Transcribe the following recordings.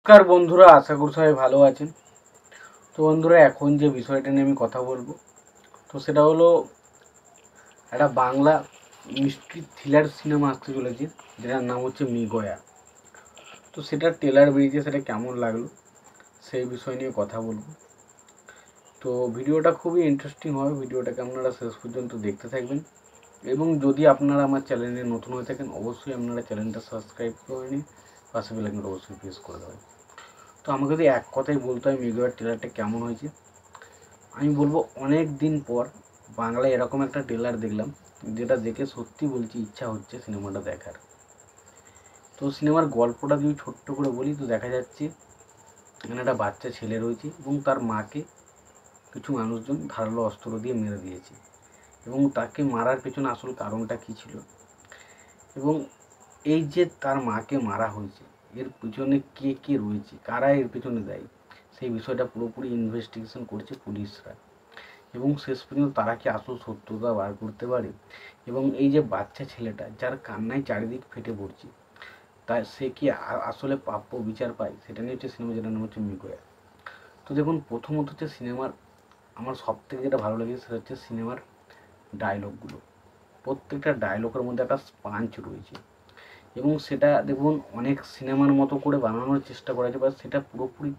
নমস্কার বন্ধুরা, আশা করি সবাই ভালো আছেন। তো বন্ধুরা, এখন যে বিষয়টা নিয়ে আমি কথা বলবো, তো সেটা হলো একটা বাংলা মিস্ট্রি থ্রিলার সিনেমা আসতে চলেছে, যেটার নাম হচ্ছে মৃগয়া। তো সেটার ট্রেলার বেরিয়েছে, সেটা কেমন লাগলো সেই বিষয় নিয়ে কথা বলবো। তো ভিডিওটা খুবই ইন্টারেস্টিং হবে, ভিডিওটাকে আপনারা শেষ পর্যন্ত দেখতে থাকবেন। এবং যদি আপনারা আমার চ্যানেলে নতুন হয়ে থাকেন, অবশ্যই আপনারা চ্যানেলটা সাবস্ক্রাইব করে নিন, পাশে বেল আইকনটা অবশ্যই প্রেস করে দেবেন। তো আমাকে যদি এক কথাই বলতে হয় মৃগয়ার ট্রেলারটা কেমন হয়েছে, আমি বলবো অনেক দিন পর বাংলায় এরকম একটা ট্রেলার দেখলাম, যেটা দেখে সত্যি বলছি ইচ্ছা হচ্ছে সিনেমাটা দেখার। তো সিনেমার গল্পটা যদি ছোট্ট করে বলি, তো দেখা যাচ্ছে এখানে একটা বাচ্চা ছেলে রয়েছে এবং তার মাকে কিছু মানুষজন ধারালো অস্ত্র দিয়ে মেরে দিয়েছে, এবং তাকে মারার পেছনে আসল কারণটা কী ছিল, এবং এই যে তার মাকে মারা হয়েছে এর পিছনে কে কে রয়েছে, কারা এর পিছনে দেয়, সেই বিষয়টা পুরোপুরি ইনভেস্টিগেশন করছে পুলিশরা। এবং শেষ পর্যন্ত তারা কি আসল সত্যতা বার করতে পারে, এবং এই যে বাচ্চা ছেলেটা যার কান্নায় চারিদিক ফেটে পড়ছে, তাই সে কি আসলে প্রাপ্য বিচার পায়, সেটা নিয়ে হচ্ছে সিনেমা, যেটার নাম হচ্ছে মৃগয়া। তো দেখুন, প্রথমত হচ্ছে সিনেমার আমার সব থেকে যেটা ভালো লাগে সেটা হচ্ছে সিনেমার ডায়লগগুলো। প্রত্যেকটা ডায়লগের মধ্যে একটা পাঞ্চ রয়েছে, এবং সেটা দেখুন অনেক সিনেমার মতো করে বানানোর চেষ্টা করা হয়েছে, বা সেটা পুরোপুরি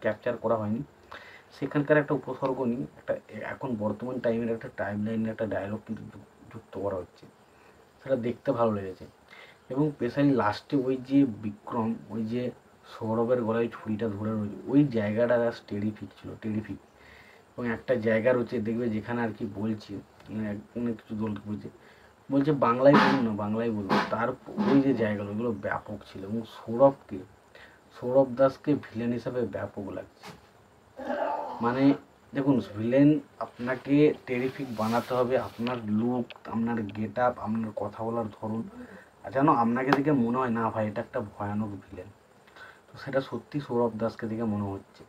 ক্যাপচার করা হয়নি। সেখানকার একটা উপসর্গ নিয়ে একটা এখন বর্তমান টাইমের একটা টাইম লাইনের একটা ডায়লগ কিন্তু যুক্ত করা হচ্ছে, সেটা দেখতে ভালো লেগেছে। এবং স্পেশালি লাস্টে ওই যে বিক্রম, ওই যে সৌরভের গলায় ছুরিটা ধরে রয়েছে, ওই জায়গাটা জাস্ট টেরিফিক ছিল, টেরিফিক। এবং একটা জায়গা রয়েছে দেখবে, যেখানে আর কি বলছি, অনেক কিছু দল বলছে বলছে বাংলায় বলুন না, বাংলায় বলুন, তার ওই যে জায়গাগুলো ওগুলো ব্যাপক ছিল। এবং সৌরভ দাসকে ভিলেন হিসাবে ব্যাপক লাগছে। মানে দেখুন, ভিলেন আপনাকে টেরিফিক বানাতে হবে, আপনার লুক, আপনার গেট আপ, আপনার কথা বলার ধরন, যেন আপনাকে দেখে মনে হয় না ভাই এটা একটা ভয়ানক ভিলেন। তো সেটা সত্যি সৌরভ দাসকে দেখে মনে হচ্ছে।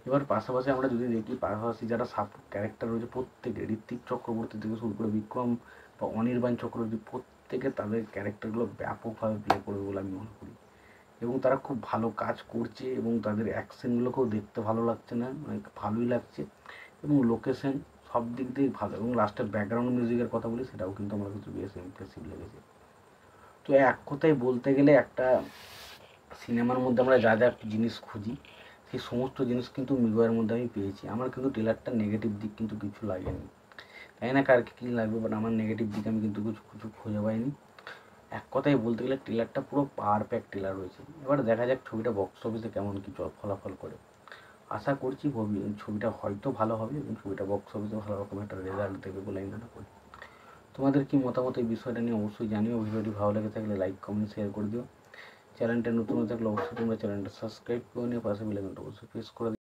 এবার পাশাপাশি আমরা যদি দেখি, পাশাপাশি যারা সাপোর্ট ক্যারেক্টার রয়েছে প্রত্যেকে, ঋত্বিক চক্রবর্তী থেকে শুরু করে বিক্রম বা অনির্বাণ চক্রবর্তী, প্রত্যেকে তাদের ক্যারেক্টারগুলো ব্যাপকভাবে প্লে করবে বলে আমি মনে করি। এবং তারা খুব ভালো কাজ করছে, এবং তাদের অ্যাকশনগুলোকেও দেখতে ভালো লাগছে না, মানে ভালোই লাগছে। এবং লোকেশন সব দিক দিয়ে ভালো, এবং লাস্টের ব্যাকগ্রাউন্ড মিউজিকের কথা বলি, সেটাও কিন্তু আমার কিছু বেশ ইমপ্রেসিভ লেগেছে। তো এক কথায় বলতে গেলে, একটা সিনেমার মধ্যে আমরা যা যা জিনিস খুঁজি, সেই সমস্ত জিনিস কিন্তু মৃগয়ার মধ্যে আমি পেয়েছি। আমার কিন্তু ট্রেলারটা নেগেটিভ দিক কিন্তু কিছু লাগেনি, তাই না কার কী লাগবে, বাট আমার নেগেটিভ দিক আমি কিন্তু কিছু খুঁজে পাইনি। এক কথায় বলতে গেলে ট্রেলারটা পুরো পারফেক্ট ট্রেলার রয়েছে। এবার দেখা যাক ছবিটা বক্স অফিসে কেমন কী ফলাফল করে। আশা করছি ছবিটা হয়তো ভালো হবে, এবং ছবিটা বক্স অফিসে ভালো রকম একটা রেজাল্ট দেবে বলে আমি মনে করি। তোমাদের কি মতামত এই বিষয়টা নিয়ে অবশ্যই জানিও। ভিডিওটি ভালো লেগে থাকলে লাইক, কমেন্ট, শেয়ার করে দিও। চ্যানেলটা নতুন হয়ে থাকলে অবশ্যই তোমরা চ্যানেলটা সাবস্ক্রাইব করে নিও, পাশে বেল আইকনটা অবশ্যই প্রেস করে দিও।